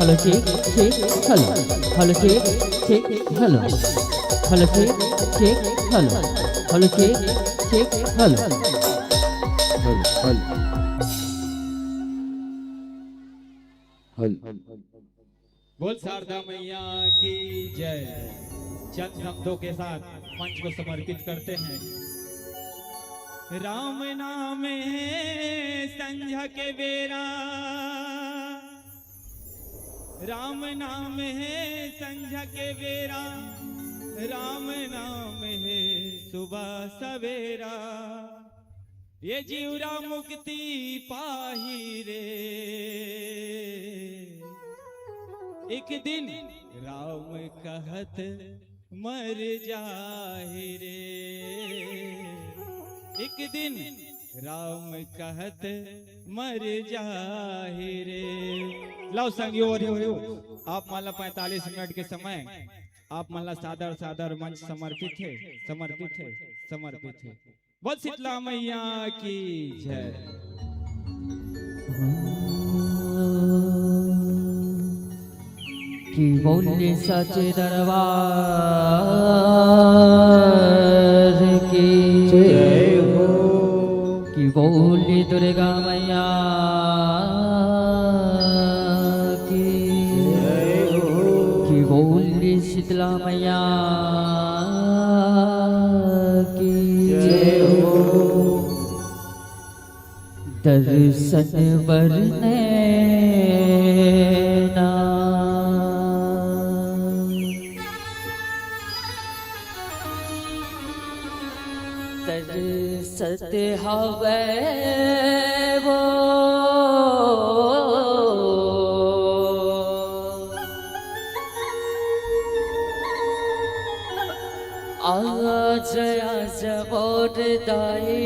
Hello check check hello hello check check hello hello check check hello hello check check hello बोल शारदा मैया की जय। चंद शब्दों के साथ मंच को समर्पित करते हैं। राम नाम है संझा के बेरा, राम नाम है संझा के बेरा, राम नाम है सुबह सवेरा, ये जीवरा मुक्ति पाही रे, एक दिन राम कहत मर जाहि रे, एक दिन राम कहत मर जाहि रे। लव संगियो आप माला 45 मिनट के समय आप माला सादर सादर मंच समर्पित है समर्पित है समर्पित है। बोल शीतला मैया की जय। कि बोले सच्चे दरबार की जय हो, कि बोले दुर्गा मैया की जय हो, कि बोले शीतला मैया की जय हो। दर्शन बरने सत हवे वो आज आज बोर दाई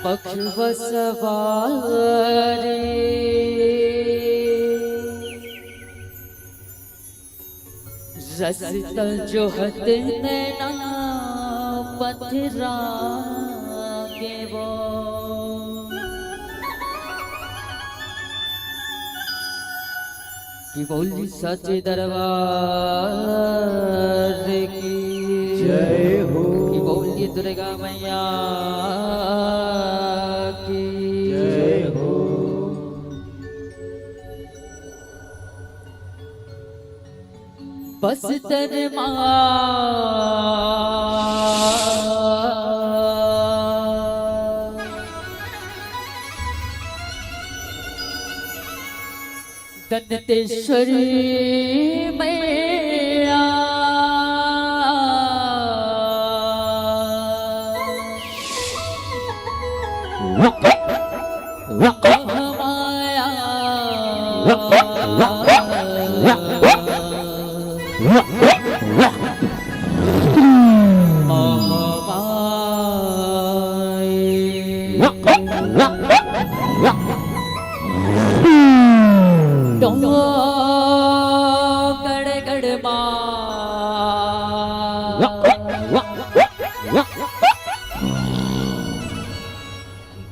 बखवसवारी रसता जो हत नैना पथरा के वो कि बोली सच्चे दरबार की जय हो, कि बोली दुर्गा मैया की जय हो। बस दरमा दंतेश्वरी मैया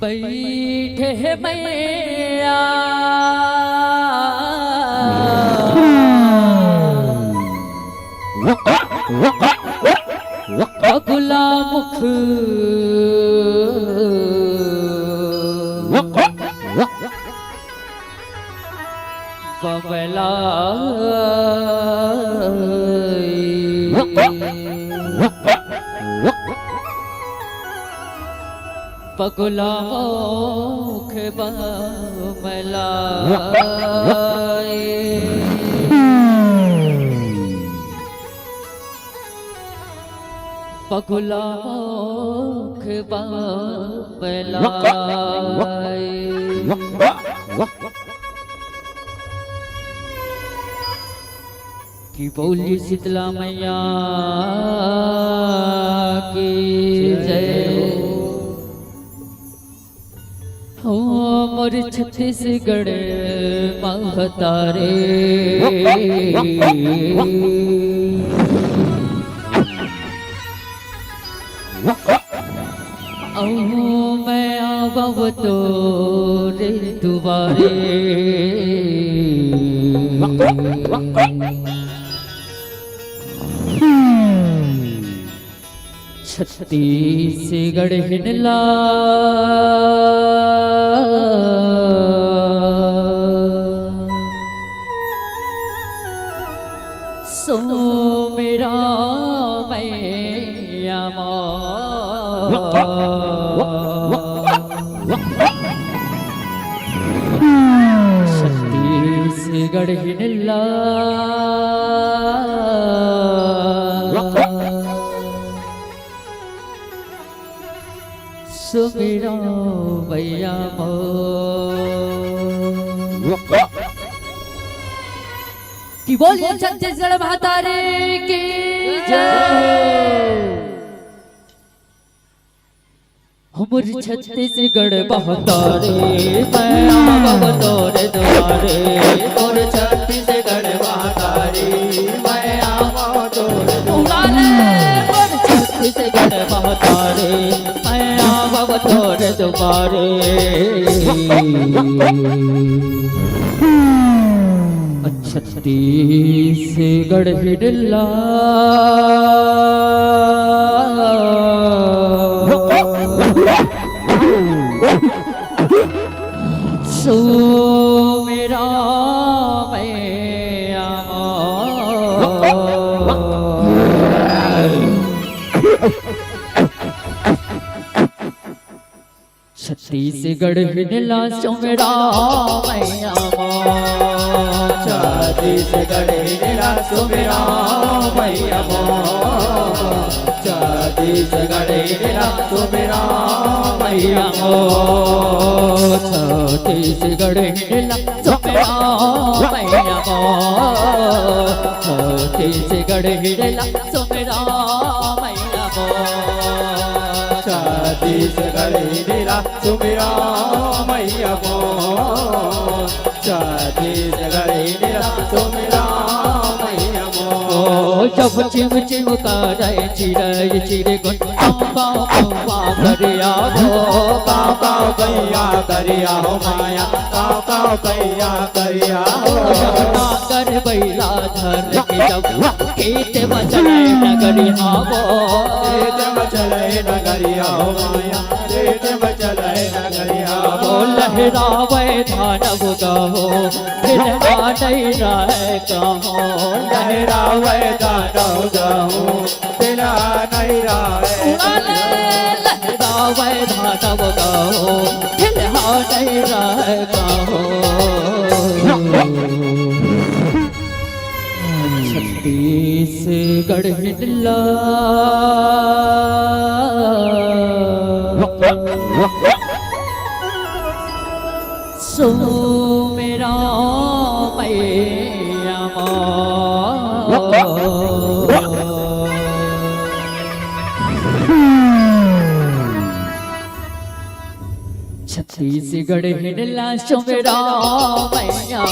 बैठे है मैया बगुला मुख बबला बगुला मुख बबला बगुला मुख बबला कि बोली शीतला मैया की जय हो। मोर छत्तीसगढ़ महतारे मैं भवतो रे दुबारे छत्तीसगढ़ हिनला सो मेरा मैया छत्तीसगढ़ हिनला सो मेरा मैया की बोलिए छत्तीसगढ़ महातारे की जय। हमर छत्तीसगढ़ महातारे मैं आवतोर द्वारे और छत्तीसगढ़ महातारे मैं आवतोर द्वारे और छत्तीसगढ़ महातारे मैं आवतोर द्वारे छत्तीसगढ़ हिडला सो मेरा मैया छत्तीसगढ़ हिडला सो मेरा मैया छत्तीसगढ़ हिडला सो मेरा मैया छत्तीसगढ़ हिडला सो मेरा मैया छत्तीसगढ़ हिडला सो मेरा मैया छत्तीसगढ़ हिडला सो मेरा मैया छत्तीसगढ़ हिडला सो मेरा मैया छत्तीसगढ़ हिडला सो मेरा मैया जब चिम चिम करे चिड़ै चिड़ै गुन कावा करिया हो काव कैया करिया हो माया काव कैया करिया हो जगना कर बैला धर के जब खेत बचले नगरिया हो खेत बचले नगरिया हो माया खेत बचले नगरिया हो लहरावे धानव गहो फिर नहीं रहे कहो लहरावे धानव गहो फिर नहीं रहे लहरावे धानव गहो फिर नहीं रहे कहो छत्तीसगढ़ हिडला सो मेरा मैया छत्तीसगढ़ हिडला सो मेरा मैया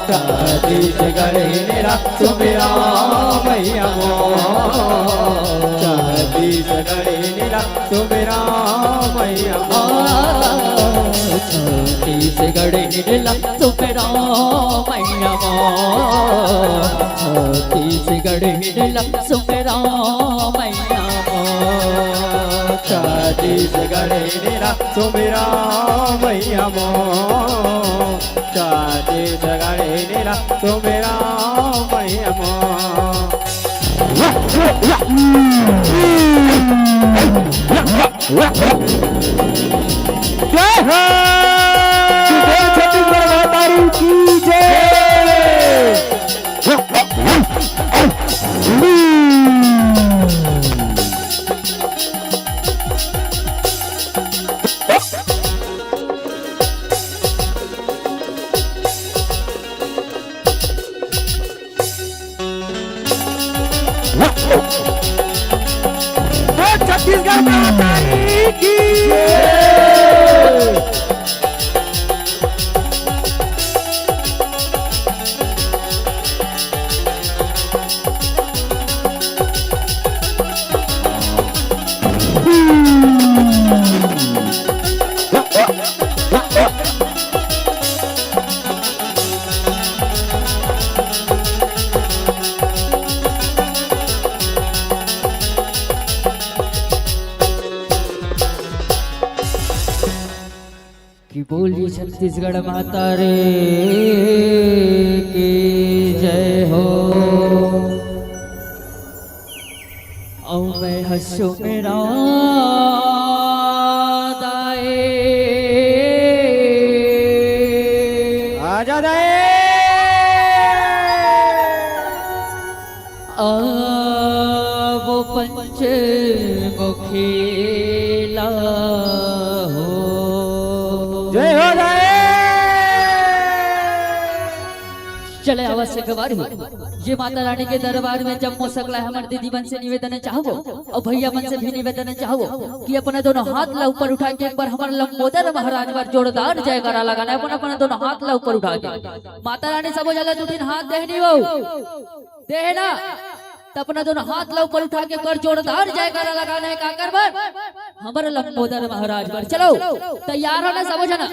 छत्तीसगढ़ हिडला सो मेरा मैया छत्तीसगढ़ हिडला सो मेरा मैया छत्तीसगढ़ हिडला सो मेरा मैया छत्तीसगढ़ हिडला सो मेरा मैया छत्तीसगढ़ हिडला सो मेरा मैया छत्तीसगढ़ हिडला सो मेरा मैया जय हो छत्तीसगढ़ महातारी की जय। छत्तीसगढ़ महातारी की कि बोली छत्तीसगढ़ माता रे की जय हो। औ मैं हंसो मेरा दाए आजा दाए वो पंच मुखीला हो। जय हो दाए चले अवश्य गवार ये माता रानी के दरबार में जब मो सकला हमारे दीदी बन से निवेदन चाहो और भैया मन से भी निवेदन चाहो कि अपने दोनों हाथ ला ऊपर उठा के एक बार हमारे लंबोदर महाराज पर जोरदार जयकारा लगाना है। अपने दोनों हाथ ला ऊपर उठा के माता रानी सब जला दो तीन हाथ देहनी वो दे ना तो अपना दोनों हाथ ला ऊपर उठा के कर जोरदार जयकारा लगाना है। का कर हमारे लंबोदर महाराज पर चलो तैयार हो ना सब जना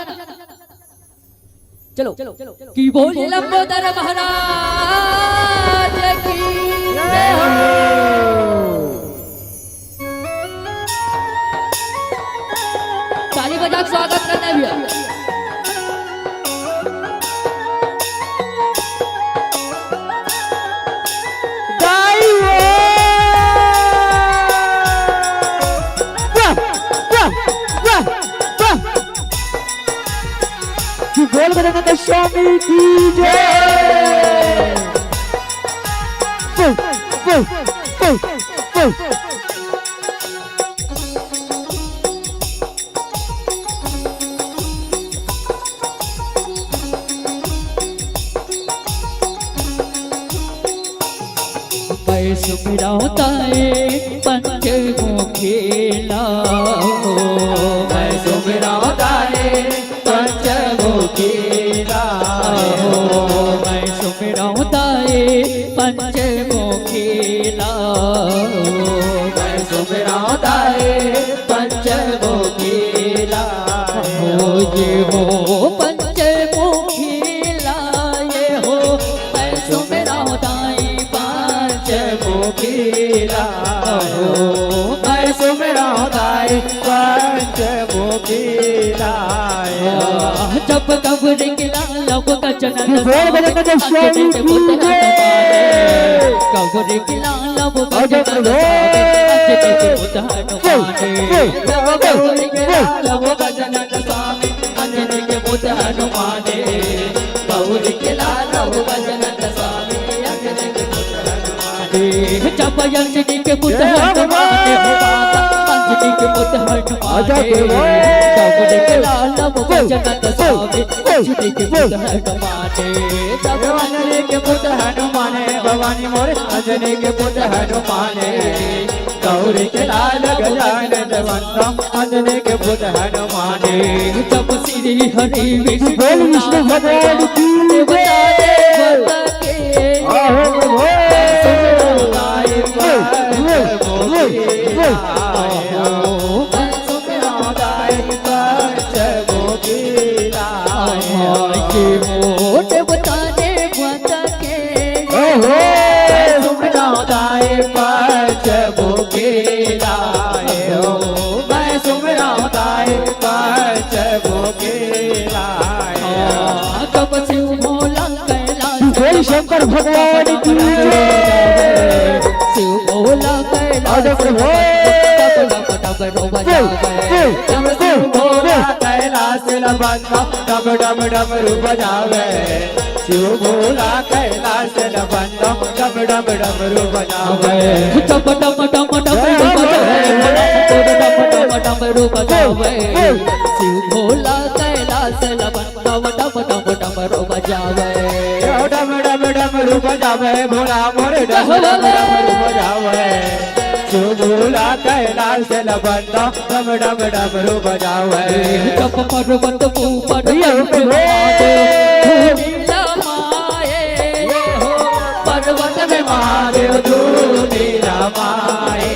चलो की बोली लंबोदर महाराज की जय हो। ताली बजा के स्वागत करना है भैया। बोल बजरंग स्वामी की जय। मैं सुमिरौता पंच मुखीला हो। मैं सुमिरौता पंच मुखीला हो। मैं सुमिरौता पंच मुखीला हो। मैं सुमिरौता पंच मुखीला हो। ये हो पंच मुखीला ये हो मैं सुमिरौता पंच मुखीला हो। मैं सुमिरौता पंच मुखीला जब कब निकला लब का जनन स्वामी की जय। कब निकला लब का जनन जब कब निकला लब का जनन स्वामी अंजनी के पुत्र हनुमाने। कब निकला लब का जनन स्वामी अंजनी के पुत्र हनुमाने। जब अंजनी के पुत्र हनुमाने अंजनी के पुत्र हनुमाने। कब निकला लब का जनन स्वामी अंजनी के पुत्र हनुमाने। तब अंजनी के पुत्र हनुमाने भवानी मोरे अंजनी के पुत्र हनुमाने। गौरी के लाल गजानन वंदम अंजनी के पुत्र हनुमाने। जब श्री हरि विष्णु भगवान की देवता देवता शंकर भगवान की जय। शिव भोला कैलाश कैलाश डम डम डमरू बजावे। शिव भोला कैलाश डम डम डमरू बजावे। डम डम डम डमरू बजावे। शिव भोला कैलाश डम डम डमरू बजावे। डम डम डमरू बजावे भोला मोरे डम डमरू बजावे। शिव भोला कैलाश डम डम डमरू बजावे। जब पर्वत ऊपर पर्वत में महादेव धूनी रमाए।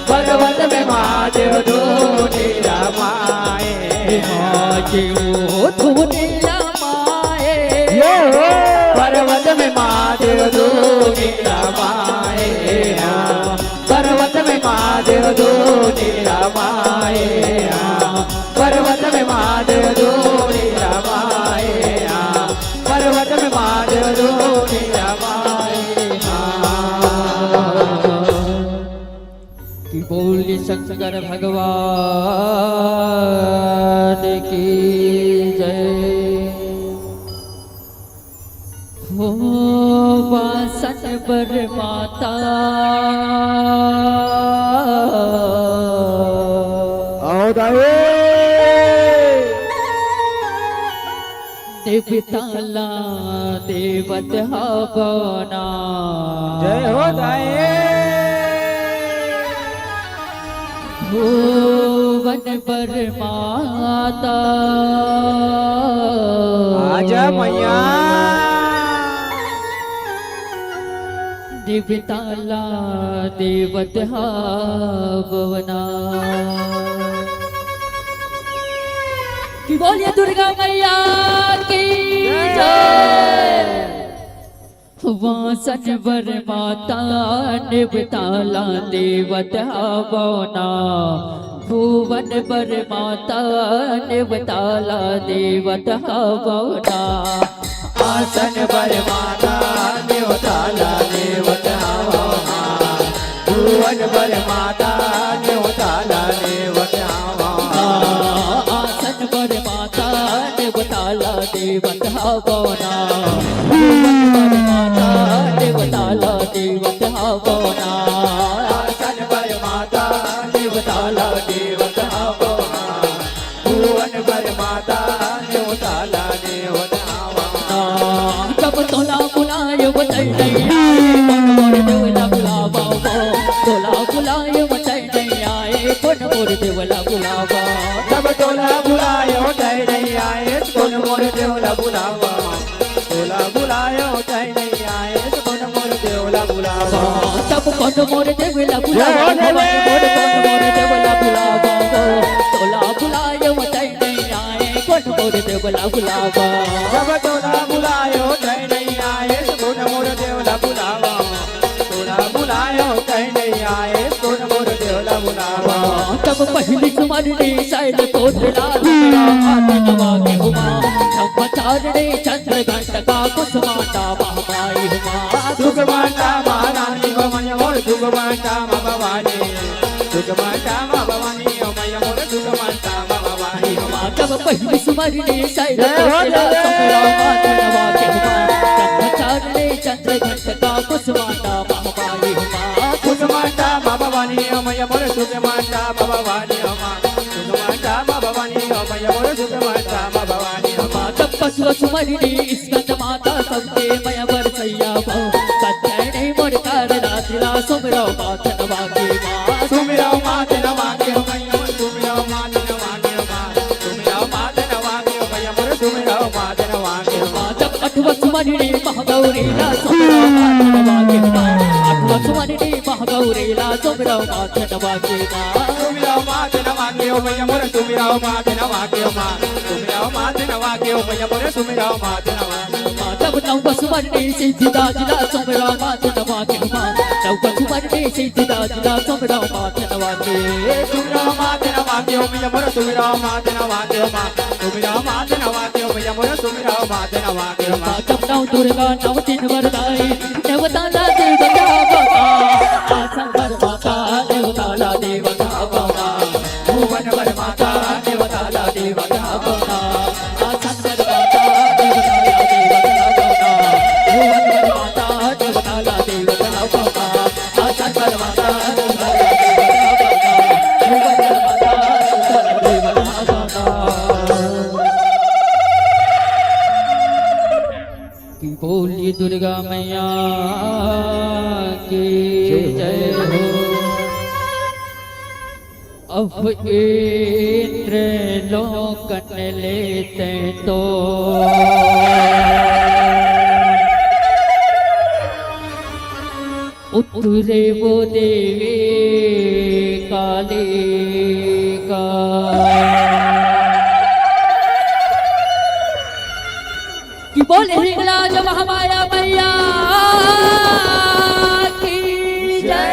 पर्वत में महादेव धूनी रमाए। धूनी रमाए। पर्वत में महादेव धूनी रमाए। पर्वत में महादेव धूनी रमाए। पर्वत में महादेव धूनी रमाए हाँ, पर्वत में महादेव धूनी रमाए हाँ। कि बोली शंकर भगवान की जय। हो वासन पर माता देवताला देवत हवना जय हो दाए भुवन पर माता आजा मैया देवताला देवत हवना। कि बोलिए दुर्गा मैया की जय। वासन वर माता निवताला देवत हवना भुवन पर माता निवताला देवत हवना। आसन पर माता देवताला देवत हवना भुवन पर माता देवताला देवत हवना। आसन पर माता देवताला देवत हवना भुवन पर माता देवताला देवत हवना। आसन पर माता देवताला देवत हवना भुवन पर माता देवताला देवत हवना। कब तोला बुलाय बचै नहीं कौन मोर देवला बुलावा तोला बुलाय बचै नहीं आए कौन मोर देवला बुलावा। तब तोला बुलायो जय नहीं आए कौन मोर देवला बुलावा तोला बुलायो जय नहीं आए कौन मोर देवला बुलावा। तब कौन मोर देवला बुलावा कौन मोर देवला बुलावा तोला बुलाय बचै नहीं आए कौन मोर देवला बुलावा। तब तोला बुलायो जय नहीं आए कौन मोर देवला बुलावा तोला बुलायो जय नहीं आए कौन मोर देवला बुलावा। तब पहली सुमरनी शैल कोटला धरा हाथ नवा के हुमा तब चारणे चंद्र घंटका कुसुमाता महामाई हुमा। सुगमाता महारानी भवानी मोर सुगमाता भवानी सुगमाता भवानी मय मोर सुगमाता भवानी हुमा। तब पहली सुमरनी शैल कोटला धरा हाथ नवा के हुमा तब चारणे चंद्र घंटका कुसुमाता महामाई हुमा। सुगमाता भवानी मय मोर सुगमाता भवानी सुगमाता भवानी मय मोर सुगमाता भवानी तब पशु सुमरनी स्कंद माता सबके मय वर सैया कत्याणी मोर कर रातिला सुमिरो मात नवा के माँ। सुमिरो मात नवा के मय मोर सुमिरो मात नवा के सुमिरो मात नवा के मय मोर सुमिरो मात नवा के। तब अठवा सुमरनी महागौरी ला सुमिरो मात नवा के माँ। अठवा सुमरनी महागौरी ला सुमिरो मात नवा के माँ। सुमिरो मात नवा के मय मोर सुमिरो मात नवा के सुमिरो मात नवा के मय मोर सुमिरो मात नवा। तब नव सुमरनी सिद्धिदा जिला सुमिरो मात नवा के माँ। नव सुमरनी सिद्धिदा जिला सुमिरो मात नवा के। सुमिरो मात नवा के मय मोर सुमिरो मात नवा के सुमिरो मात नवा के मय मोर सुमिरो मात नवा के। तब नव दुर्गा नव तीन वरदाई देवताला देवता बाबा आसन पर माता देवताला देवता बाबा भुवन पर माता देवताला देवता बाबा आसन पर माता देवताला देवता बाबा भुवन पर माता देवताला देवता बाबा आसन पर माता देवताला देवता बाबा भुवन पर माता देवताला देवता बाबा। कि बोलिए दुर्गा मैया की जय हो। अब इंद्र लोकन लेते तो उतरे वो देवी काली का। कि बोले हिंगलाज महामाया मैया की जय।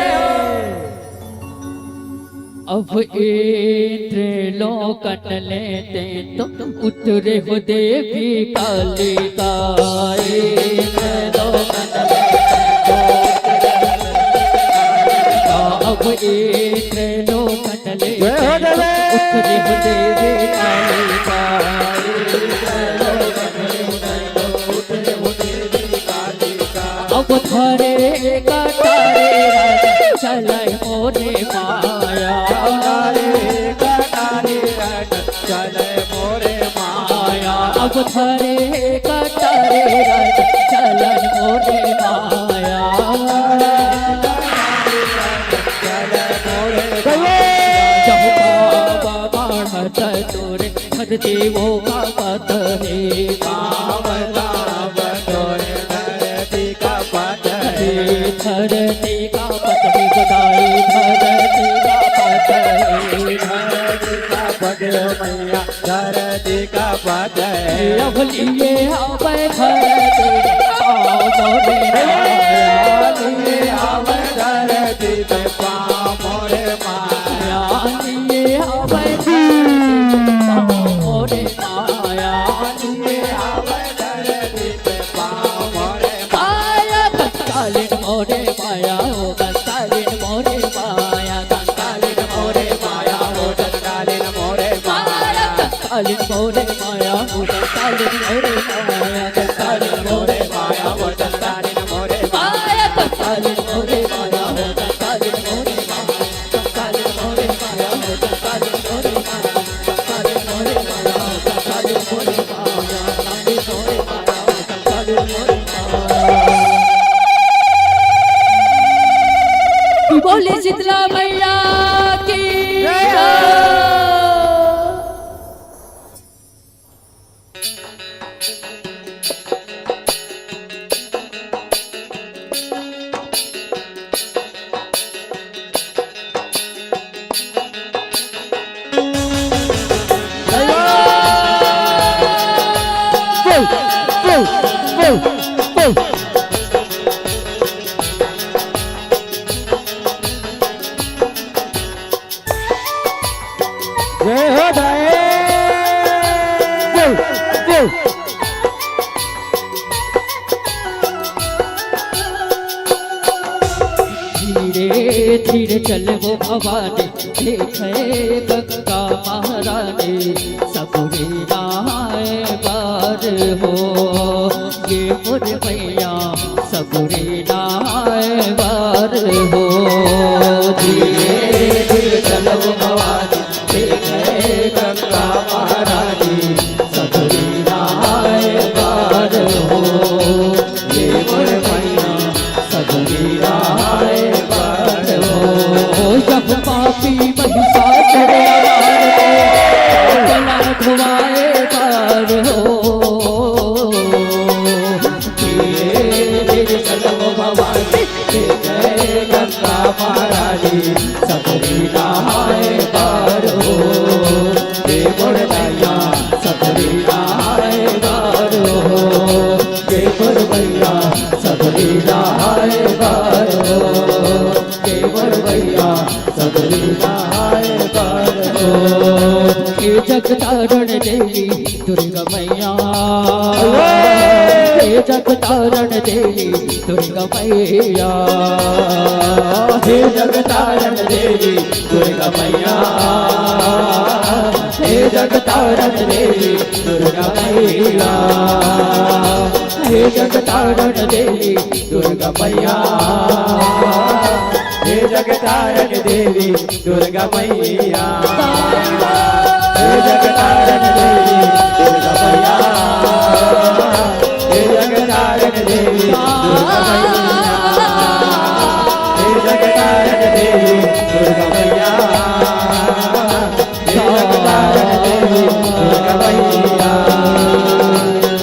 अब इंद्र लोकन लेते तो उतरे हो देवी कालिका इंद्र लोकन अब इंद्र लोकन लेते उतरे हो देवी कालिका अब धरे कटारे चले मोरे माया चले मोरे माया अब धरे कटारे चले मोरे माया जब बाबा बढ़त तोरे हर देवो का पत रे धरती का पत भी बदाई धरती का पत मैया धरती का पत अब लिए आवे धरती मोरे धरती पे मोरे माया लिए आवे मोरे माया कंकालिन मोरे माया ओ कंकालिन मोरे माया कंकालिन मोरे माया ओ कंकालिन मोरे माया कंकालिन मोरे माया ओ कंकालिन मोरे माया कंकालिन मोरे माया ओ कंकालिन मोरे माया कंकालिन मोरे माया ओ कंकालिन मोरे माया कंकालिन मोरे माया ओ कंकालिन मोरे माया कंकालिन मोरे माया ओ कंकालिन मोरे माया कंकालिन मोरे माया ओ कंकालिन मोरे माया बोले शीतला मैया की धीरे धीरे चले वो भवानी देखे गंगा महारानी सबरे नहाए बार हो ये मोरे मैया सबरे नहाए बार हो धीरे धीरे चले वो भवानी देखे गंगा महारानी सबरे नहाए बार हो ये मोरे मैया सबरे नहाए जब पापी महिषासुर चला धुआए पार हो धीरे चलो भवानी जय गंगा महारानी सबरी नहाए पार हो हे मोरे मैया सबरी नहाए पार हो हे मोरे मैया सबरी नहाए पार हो भैया सबरी नहाए पार हो हे जगतारण देवी दुर्गा मैया हे जगतारण देवी दुर्गा मैया हे जगतारण देवी दुर्गा मैया हे जगतारण देवी दुर्गा मैया हे जगतारण देवी दुर्गा मैया हे जगतारण देवी दुर्गा मैया हे जगतारण देवी दुर्गा मैया हे जगतारण देवी दुर्गा मैया हे जगतारण देवी दुर्गा मैया हे जगतारण देवी दुर्गा मैया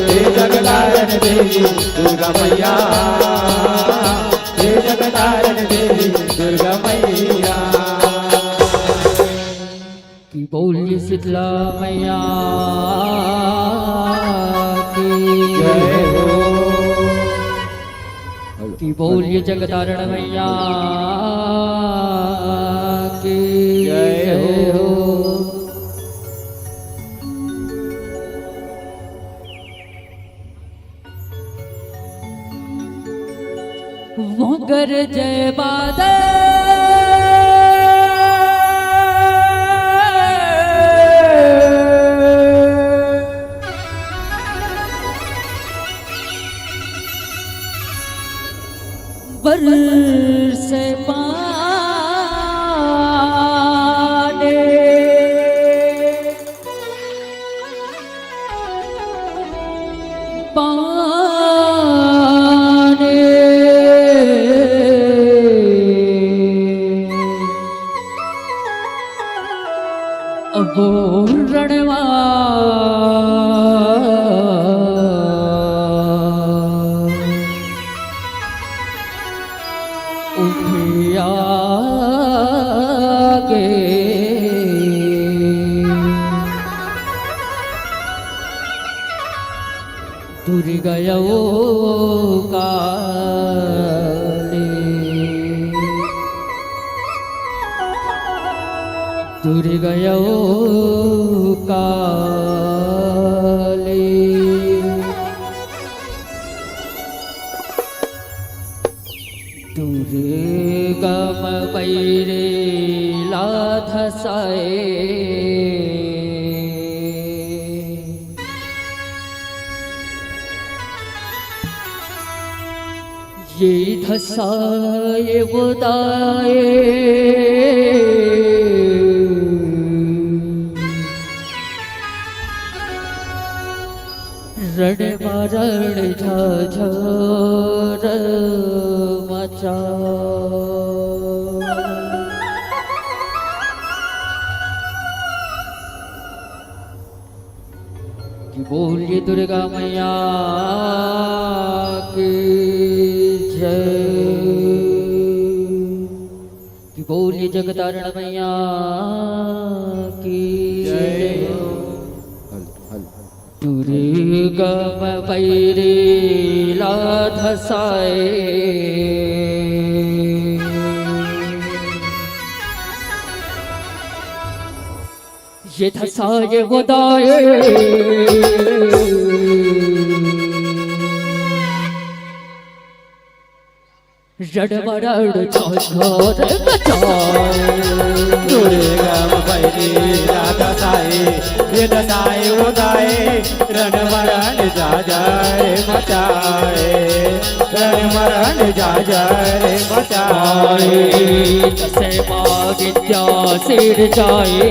हे जगतारण देवी दुर्गा मैया हे जगतारण देवी दुर्गा मैया की बोलिए शीतला मैया की जय हो की बोलिए जगतारण मैया की जय जय बादल बरसे पानी पानी अब रणवा उठिया गे दूर गया वो काले दूर गया वो काले दुर्गम पैरे लाधसाए ये धसाए बुदाए रण मरण झझर मचा कि बोलिए दुर्गा मैया की जय कि बोलिए जगतारण मैया की जय दुर्गम पैरे लाधसाए ये धसाए वदाए रड़बड़ झोर बचाए दुर्गम पैरी राधसाए ये दसाए उदाए रण मरण जा जाए मचाए रण मरण जा जाए मचाए जैसे माँ विद्या सिर जाए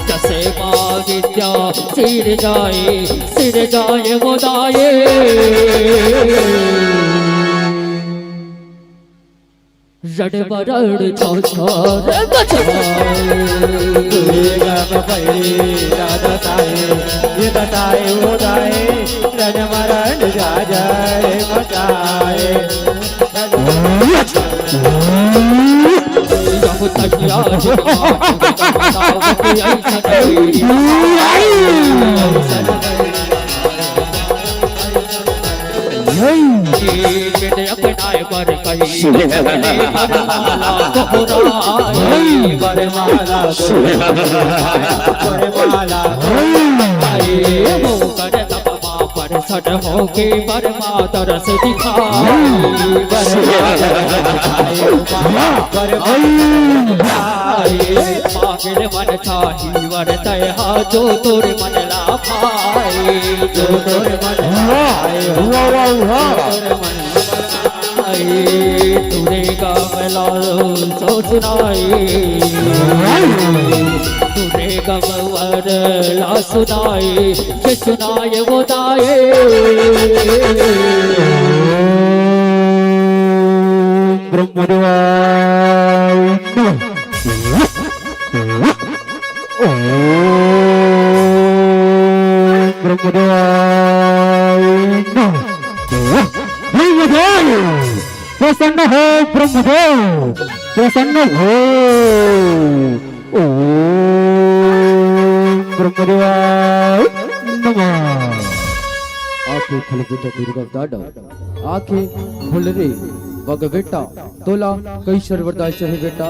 जैसे माँ विद्या सिर जाए वदाए रड़बड़ झोर बचाए दुर्गम पैरी राधसाए ये दसाए उदाए रण मरण जा जाए मचाए अपनाए पर कही वरमाला वरमाला पर सट होके बरमा तरस दिखाई पागल मन छाही वर तया जो तोर मन ला भाई जो तोर मन तुरे गमला सो सुनाई तुरे गमवर ला सुनाई के सुनाए वो दाए ब्रह्मदेवाय ब्रह्मदेव प्रसन्न हो ब्रह्मदेव प्रसन्न हो ओम ब्रह्मदेवाय नमः आंखें खुल बेटा दुर्गा दादा आंखें खुल रे वग बेटा तोला कई शर्वरदाय चहे बेटा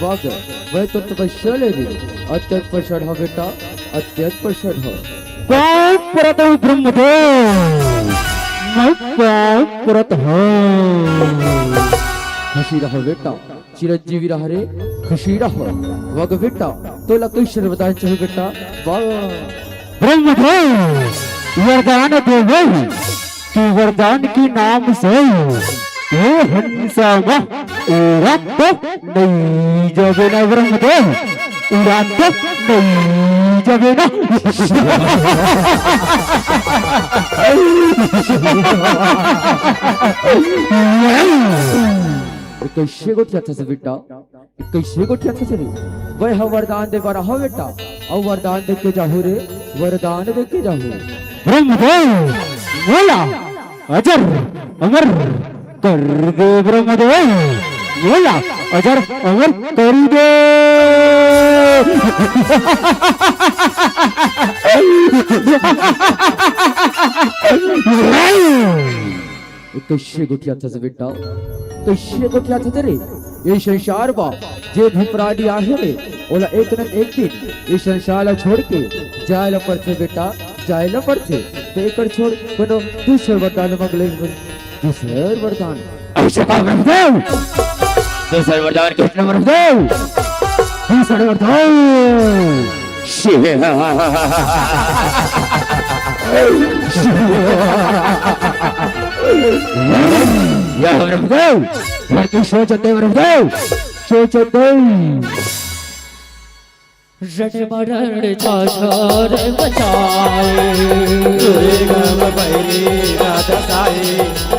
वग वह तो तपस्या रे अत्यंत प्रसन्न हो बेटा अत्यंत प्रसन्न हो कौन प्रदव ब्रह्मदेव मैं पाप करत हूँ। खुशी रहो बेटा, चिरंजीवी रह रे, खुशी रहो। वग बेटा तोला कोई वरदान चाहिए बेटा? ब्रह्मदेव वरदान दे गई कि वरदान के नाम से ये हंसा उड़ा तो नहीं जावे ना ब्रह्मदेव, उड़ा तो नहीं जावे ना। कैसे गोठिया था बेटा, कैसे गोठिया था रे? वह वरदान दे बरा हो बेटा, और वरदान दे के जाहू रे, वरदान दे के जाहू। ब्रह्मदेव बोला अजर अमर कर दे, ब्रह्मदेव बोला अजर अमर कर दे। कैसे गोठिया था बेटा, कैसे गोठिया था तेरे? ये संसार बा जे भी प्राणी आहे रे, ओला एक न एक दिन ये संसार छोड़ के जायला पड़थे बेटा, जायला पड़थे। तो एक छोड़ बनो दूसरे वरदान मंगले, दूसरे वरदान ऐसे का ब्रह्मदेव, दूसरे वरदान कितने ब्रह्मदेव, दूसरे वरदान या ब्रह्मदेव, मैं सोचते ब्रह्मदेव, सोचते रण मरण चाचार बचाए, गम बैरी ना दसाए,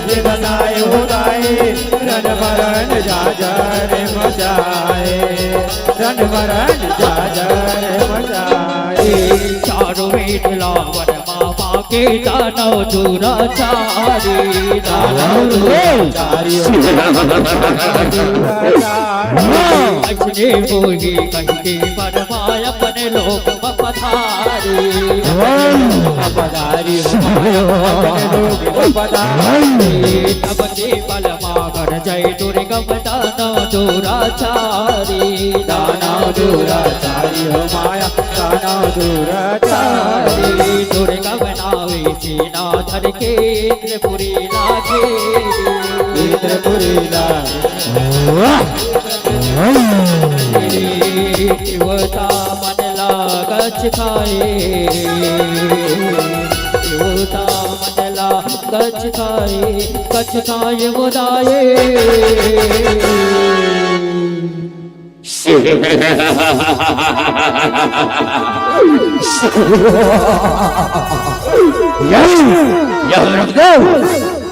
ये दसाए हो गाए, रण मरण जाजर मचाए, रण मरण जाजर मचाए। चारों वेद लावन मामा के दानव दुराचारी, दानव दुराचारी अच्छे बोही कहीं बनवाय अपने लोग पधारी, पधारी अपने लोग पधारी। तब से बल मागर जय दुर्गम दानव दुराचारी, दानव दुराचारी हो माया, दानव दुराचारी। दुर्गम नावे सेना धर के त्रिपुरी लागे, त्रिपुरी लागे देवता मन लागच खाए, देवता मन लागच खाए, कछ खाए बुदाए।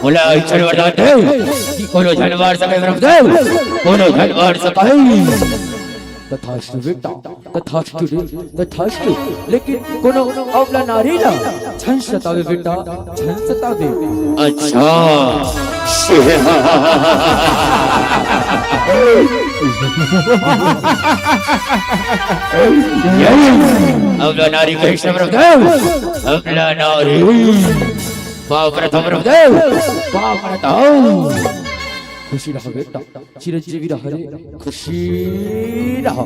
बोला ईश्वर वरदान दे कि कोनो जानवर सके ब्रह्मदेव, कोनो जानवर सके। तथास्तु बेटा, तथास्तु रे, तथास्तु। लेकिन कोनो अवला नारी ना छन सतावे बेटा, छन सतावे। अच्छा अवला नारी कैसे ब्रह्मदेव, अवला नारी पाव प्रथम ब्रह्मदेव, पाव प्रथम। खुशी रहो बेटा, चिरंजीवी रहो रे, खुशी रहो।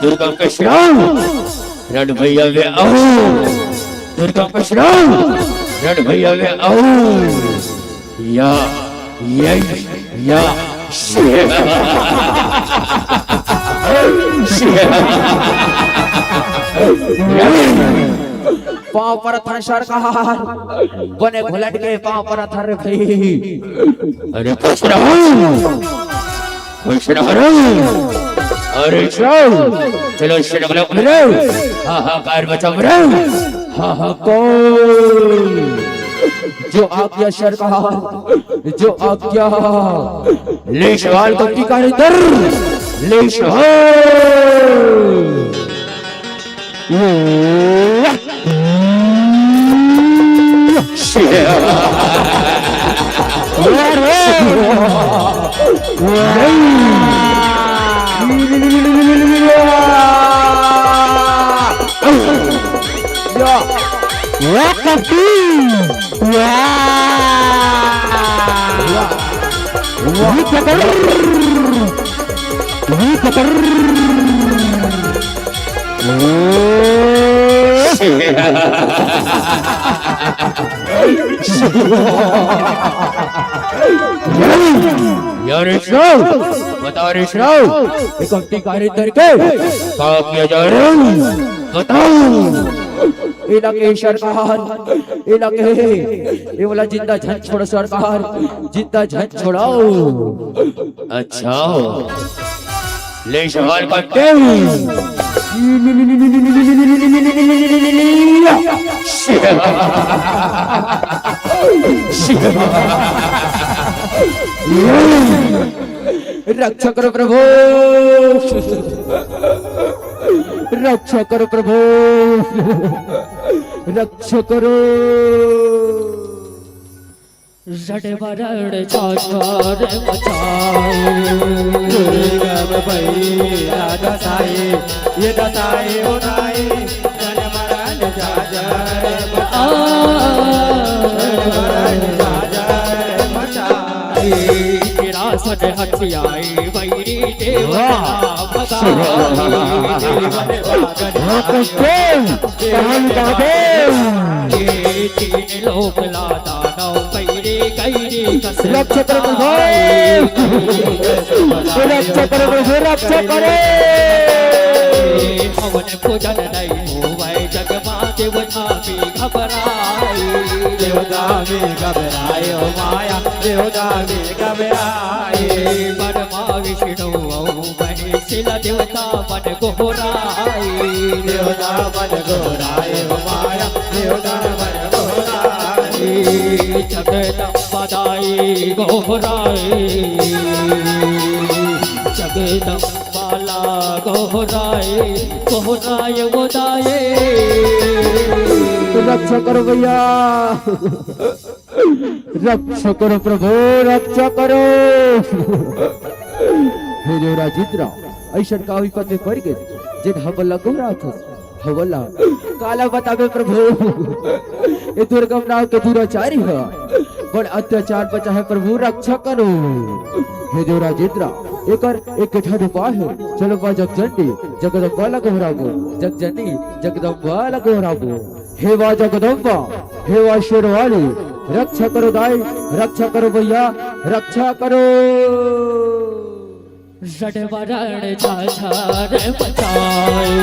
दुर्गा के श्राम रण भैया वे आओ, दुर्गा के श्राम रण भैया वे आओ। या पाँव पर था सरकार, बने घुलट के पाँव पर था रे भाई। अरे खुश रहो, खुश रहो। अरे चलो शर्म लो, हाहाकार बचाओ रे, हाहाकार। जो आज्ञा सरकार, जो आज्ञा। ले सवाल को टीका दर, ले सवाल। यार ऋषराव, बताओ ऋषराव, एक अपनी कारीगर के क्या किया जा रहा है? बताओ। इलाके सरकार, इलाके ये वाला जिंदा झन छोड़ो सरकार, जिंदा झन छोड़ाओ। अच्छा ले सवाल करते हैं। रक्षा करो प्रभु, रक्षा करो प्रभु, रक्षा करो। जड़वरण चाचार मचाए दसाए ये दसाए उदाए जन मरण जाजर मचाए विरासत हथियाए वैरी देवता तीन लोक लादा नौ पैरे कैरे रक्षा करो प्रभु, रक्षा करो प्रभु, रक्षा करो। पवन पूजन नहीं होवे जग माँ देवता भी घबराए, देवता भी घबराए ओ माया, देवता भी घबराए। बरमा विष्णु महेशिल देवता मन गोहराए, देवता मन गोहराए ओ माया, देवता मन गोहराए। जगदम्बा दाई गोहराए, जगदम्बाला गोहराए, गोहराए गोदाए। रक्षा करो भैया, रक्षा करो प्रभु, रक्षा करो। हे देवराज इंद्र, ऐसा का विपद में पड़ गए जिन हवला गोरा था, हवला काला बतावे प्रभु। ये दुर्गम नाव के दुराचारी है, बड़ अत्याचार बचा है प्रभु, रक्षा करो। हे देवराज इंद्र, एक ठन उपाय है, चलो बा जगजननी जगदम्बा लगोराबो, जगजननी जगदम्बा लगोराबो। हे वा जगदम्बा, हे वा शेरवाली, रक्षा करो दाई, रक्षा करो भैया, रक्षा करो। जड़वरण झाझर मचाए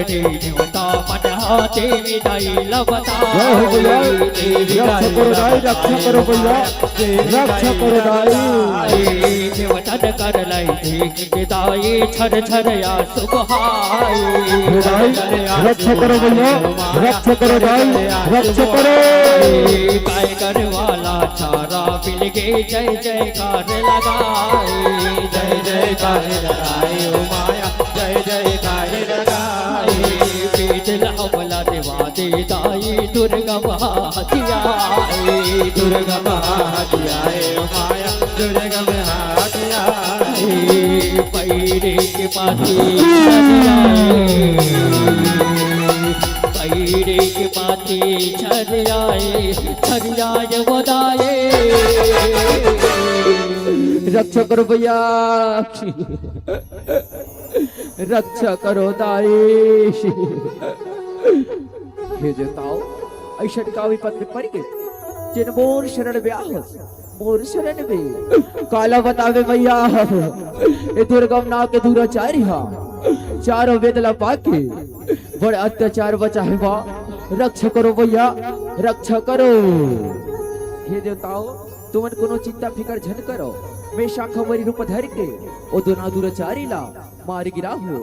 देवता पटहाते विदाई लबता। रक्षा करो दाई, रक्षा करो भैया, रक्षा करो दाई। देवता कर लाई विदाई छर छर या सुबहाई, रक्षा करो भैया, रक्षा करो दाई, रक्षा करो। काय कर वाला चारा मिल गए, जय जयकार लगाए, जय जयकार लगाए ओ माया, जय जयकार लगाए। बीजल हमला देवा दे दाई दुर्गा महादियाए, दुर्गा महादियाए ओ माया, दुर्गा महादियाए। पैरे के पाती पैरे के पाती छरियाए, छरियाए गोदाए। रक्षा करो भैया, रक्षा करो दाई। हे देवताओ, ऐसा का विपद में पड़ गए जिन मोर शरण ब्याह, मोर शरण में काला बतावे भैया। ये दुर्गम नाव के दुराचारी हा, चारों वेदला पाके बड़े अत्याचार बचा है बा, रक्षा करो भैया, रक्षा करो। हे देवताओ, तुमन कोनो चिंता फिकर झन करो, मैं शाखमरी रूप धर के ओ दोना दुराचारी ला मार गिरा हो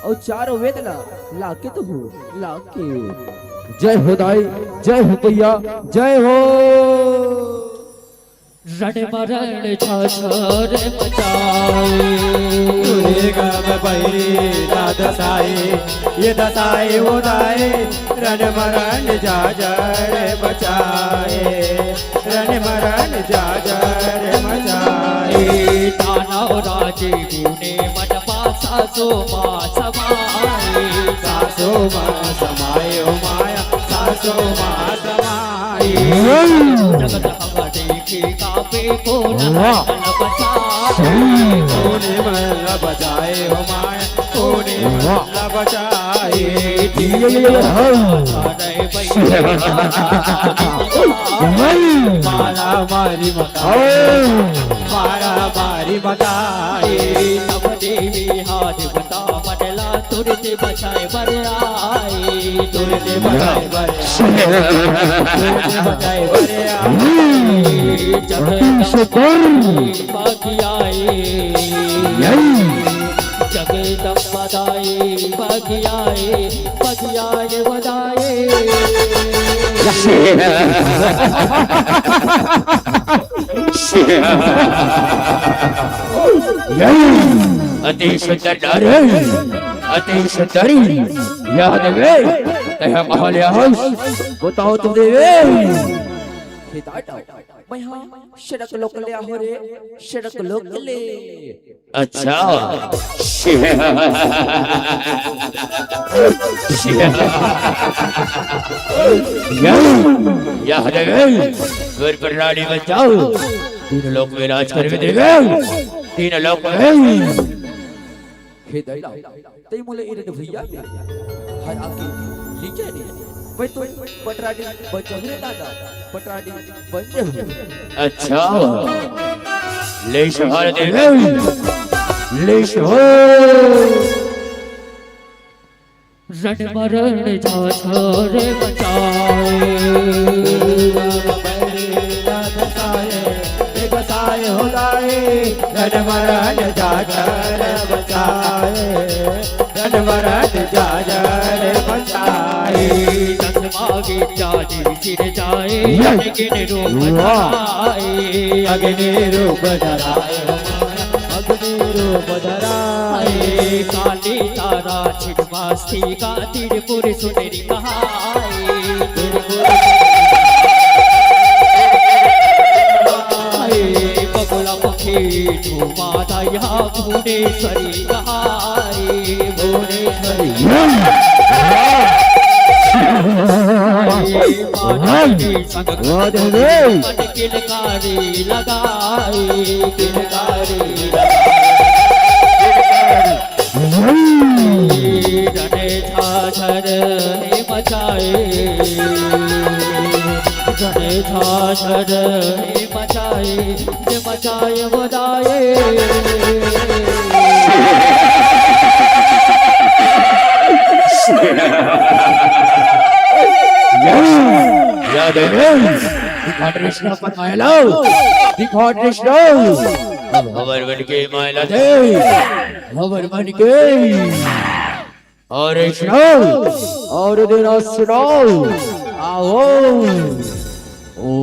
और चारों वेदला लाके तो हो लाके। जय हो दाई, जय हो भैया, जय हो। रण मरण झाझर मचाए दसाए ये दसाए उदाए, रण मरण झाझर बचाए, रण मरण झाझर मचाए। ताना राजे गुने मन सासो माँ समाए, सासो माँ समाए ओ माया, सोमा समाई जगत हवा देखी कापे को न बचाए कोने महल बजाए हो माया कोने महल बजाए मारा मारी मकाए तब देवी हाथ बता पटला तुरते बचाए बर आए तुरते बचाए बर आए जगदम्बाई बगियाए बगियाए बदाए अति सुंदर अति सुंदर याद वे तह महल बताओ तुम देवे मैं हाँ सड़क लोक ले हो रे सड़क लोक ले अच्छा याद वे घर पर रानी बचाओ तीन लोक में राज करके देवे तीन लोक ते मुले इरन भैया हर आके लीजे ने भाई तो पटराडी बचहरे दादा पटराडी बंजे अच्छा ले शहर देवे ले शहर रण मरण जा छोरे बचाए बचाए हो गाए रण मरण जा बचाए रण मरण जा बचाए मागे चाजी सिर जाए अग्नि रूप धराए अग्नि रूप धराए अग्नि रूप धराए काली तारा छिटवासी का तिरपुर सुनेरी कहाए बगुला पक्षी झूमा यहाँ भुवनेश्वरी कहाए भुवनेश्वरी किलकारी लगाई किलकारी डने छाछर मचाए डने छाछर मचाए मचाए बदाए याद है दिखा कृष्ण पर मायला दिखा कृष्ण हवर बन के मायला दे हवर बन के और कृष्ण और देना सुनो आओ ओ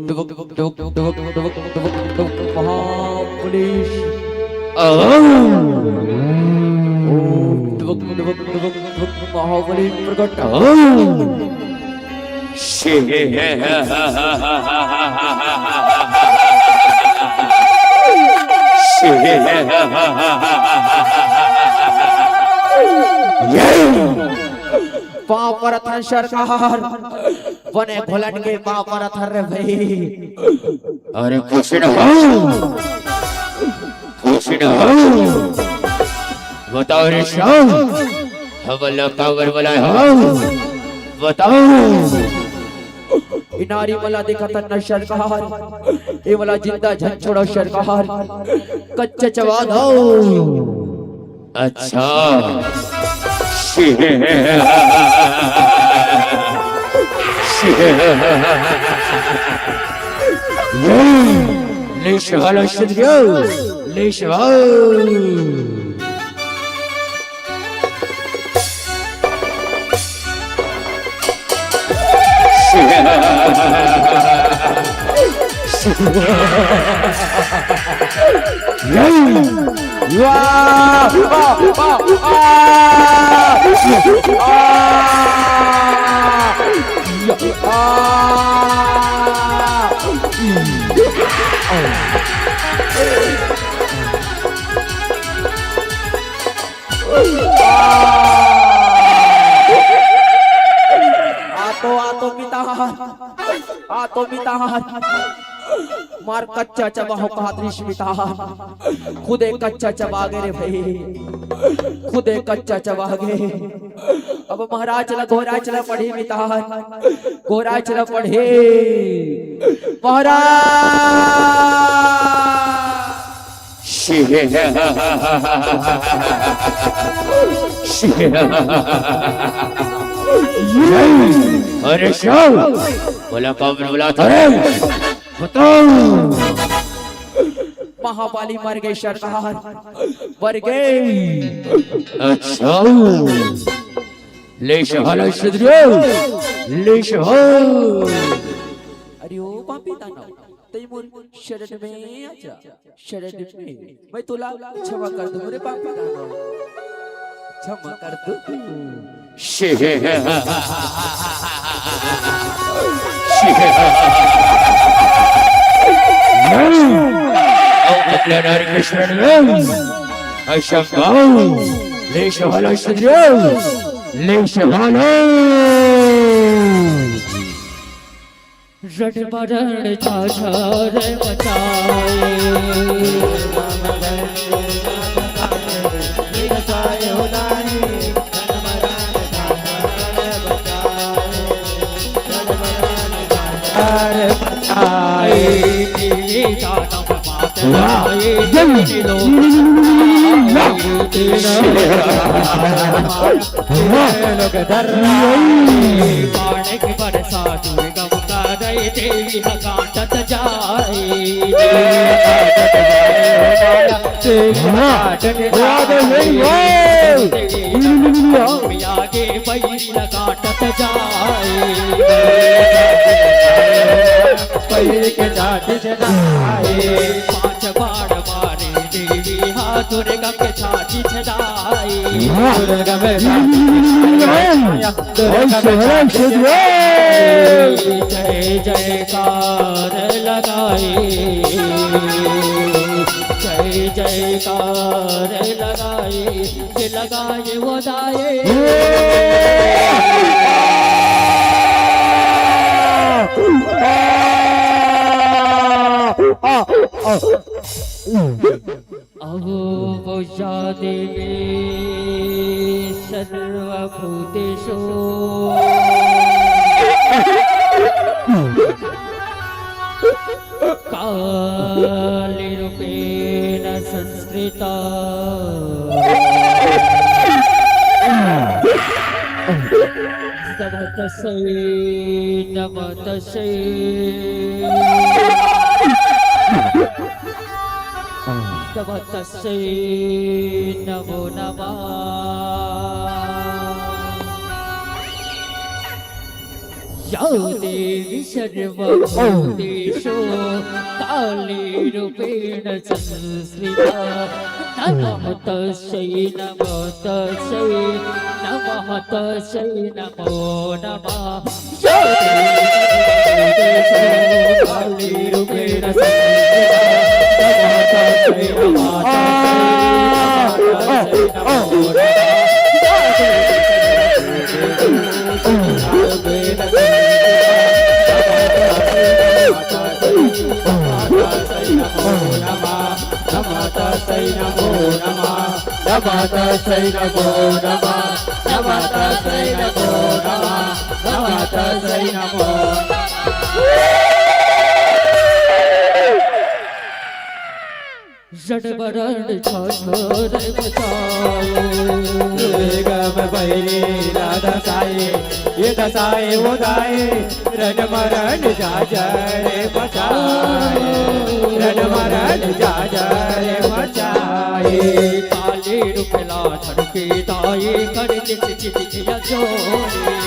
टुक टुक टुक टुक टुक टुक टुक महापुरुष आओ ओ टुक टुक टुक टुक महाबली प्रकट पापरथ सरकार बने भोलन के पापरथ रे भाई अरे कृष्ण बताओ रे शाम हवला कावर वाला हो बताओ इनारी वाला देखा था न सरकार ये वाला जिंदा झन छोड़ो सरकार कच्चे चवा दो अच्छा ले शवाल शुद्धियो ले शवाल तो मार कच्चा चबा हो कहा त्रिष्मिता खुदे कच्चा चबा गए रे भाई खुदे कच्चा चबा गए। अब महाराज चला घोरा चला पढ़े मिता घोरा चला पढ़े महाराज अरे शाह बोला कौन बोला था रे बताओ। महाबाली मर गए सरकार मर गए। अच्छा ले शहाला शुद्रो ले शहाल। अरे ओ पापी दानव तैमूर शरण में आजा शरण में मैं तुला क्षमा कर दूं रे पापी दानव क्षमा कर दूं। Hare Krishna Ashangao Le Shahala Shudro Le Shahala रट मरण झाझर काटत आगे बैल काटत जाए के जाट पांच बाण मारे देवी हाथ दुर्गा के छाती छदाई दुर्गा में जय जयकार लगाए जय जयकार लगाए जे लगाए वो दाए। अहो देवी सर्वभूतेषु कालीरूपेण संस्कृता नमस्तस्यै नमस्तस्यै नमस्तस्यै नमो नमः। या देवी सर्वभूतेषु कालीरूपेण संस्थिता नमः तस्यै नमः तस्यै नमो नमः। या देवी सर्वभूतेषु कालीरूपेण संस्थिता जड़बरण छोड़ बचाओ गम बहरी राधा साए ये दसाए वो दाए रण मरण जा जय बचाए रण मरण जा जय बचाए। काले रुपला धड़के दाए कर चिचिया जोड़ी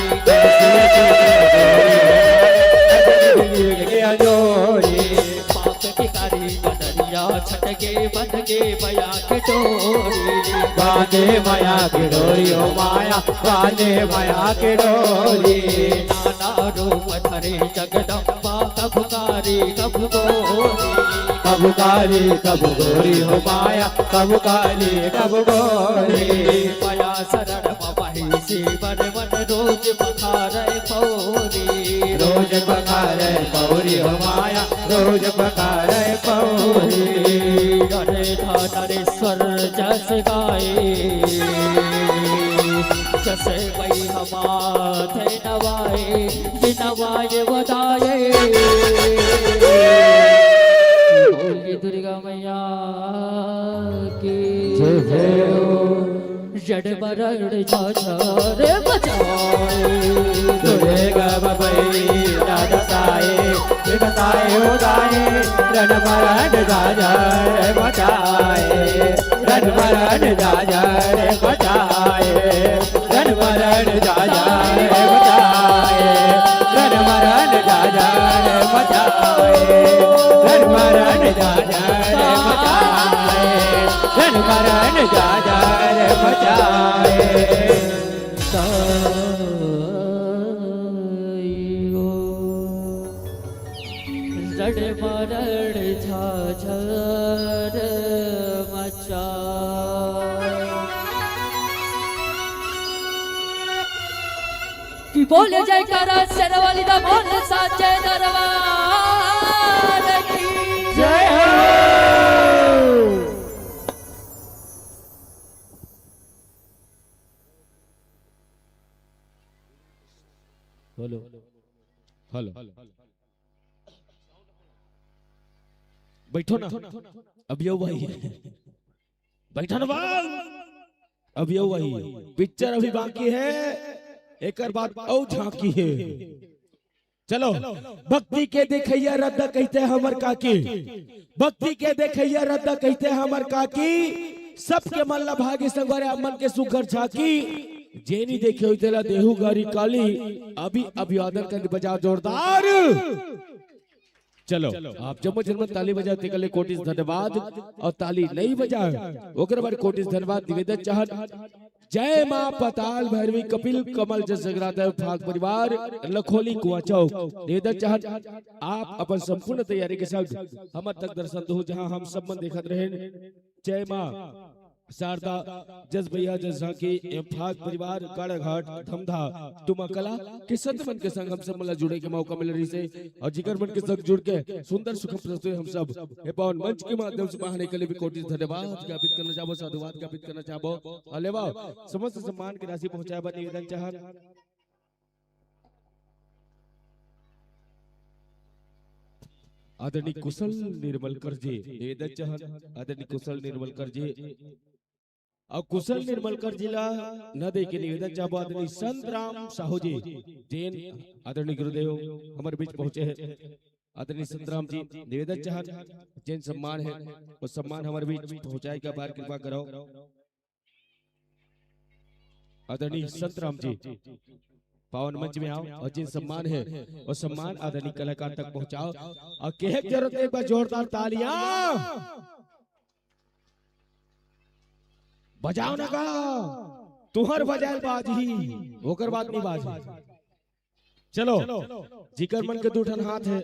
पाप की कारी छटके बंध के माया के डोरी बांधे माया की डोरी ओ माया बांधे माया की डोरी। नाना रूप धरे जगदम्बा कब कारी कब गोरी हो माया कब कारी कब गोरी। माया शरण मही सी वन वन रोज पखारे पौरी रोज पकारे पौरी हो माया रोज पकारे पौरी अरे धनेश्वर जस गाए जैसे वही हमारे नवाए ये नवाए बताए बोलिए दुर्गा मैया की जड़ मरण झाझर बचाए दुर्गा बबई दादा साए हो जाए रण मरण झाझर बचाए रण मरण झाझर बचाए रण मरण झाझर बचाए रण मरण झाझर बचाए रण मरण झाझर बचाए रण मरण झाझर बचाए रण मरण झाझर मचाए कि बोले जयकारा शेरवाली दा बोल साचे दरबार की जय हो हेलो हेलो बैठो ना अब यो वही है बैठो ना बाल अब यो वही है पिक्चर अभी बाकी है एक बात और झांकी है चलो भक्ति के देखैया रद्दा कहते हमर काकी भक्ति के देखैया रद्दा कहते हमर काकी सबके मन ला भागे संगवारे मन के सुखर झाकी जेनी देखे हुई तेला देहू गारी काली अभी अभिवादन कर बजाओ जोरदार चलो आप जम्मू जन्म ताली बजाते कले कोटिस धन्यवाद और ताली नहीं बजाए ओकर बाद कोटिस धन्यवाद निवेदन चाहत जय मां पताल भैरवी कपिल कमल जसगरादेव फाग परिवार लखोली कुआ चौक निवेदन चाहत आप अपन संपूर्ण तैयारी के साथ हमर तक दर्शन दो जहां हम सब मन देखत रहे जय मां शारदा जस भैया जस झांकी फाग परिवार काड़ाघाट धमधा तुमा कला के संत मन के संग हम सब मला जुड़े के मौका मिल रही से और जिगर मन के संग जुड़ के सुंदर सुखम प्रस्तुति हम सब ए पावन मंच के माध्यम से बहाने के लिए भी कोटि धन्यवाद ज्ञापित करना चाहबो साधुवाद ज्ञापित करना चाहबो अलेवा समस्त सम्मान की राशि पहुंचाए बा निवेदन चाहत आदरणीय कुशल निर्मलकर जी निवेदन चाहत आदरणीय कुशल निर्मलकर जी और कुशल निर्मलकर जिला न दे के निवेदन चाहबो आदरणीय संत राम साहू जी जैन आदरणीय गुरुदेव हमारे बीच पहुंचे हैं आदरणीय संत राम जी निवेदन चाहत जैन सम्मान है वो सम्मान हमारे बीच पहुंचाए का बार कृपा करो आदरणीय संत राम जी पावन मंच में आओ और जिन सम्मान है वो सम्मान आदरणीय कलाकार तक पहुंचाओ और कहे जरूरत है एक बार जोरदार तालियां बजाओ ना का तुहर बजायल बाजी ओकर बात नहीं बाजी चलो जिकर मन के दूठन हाथ है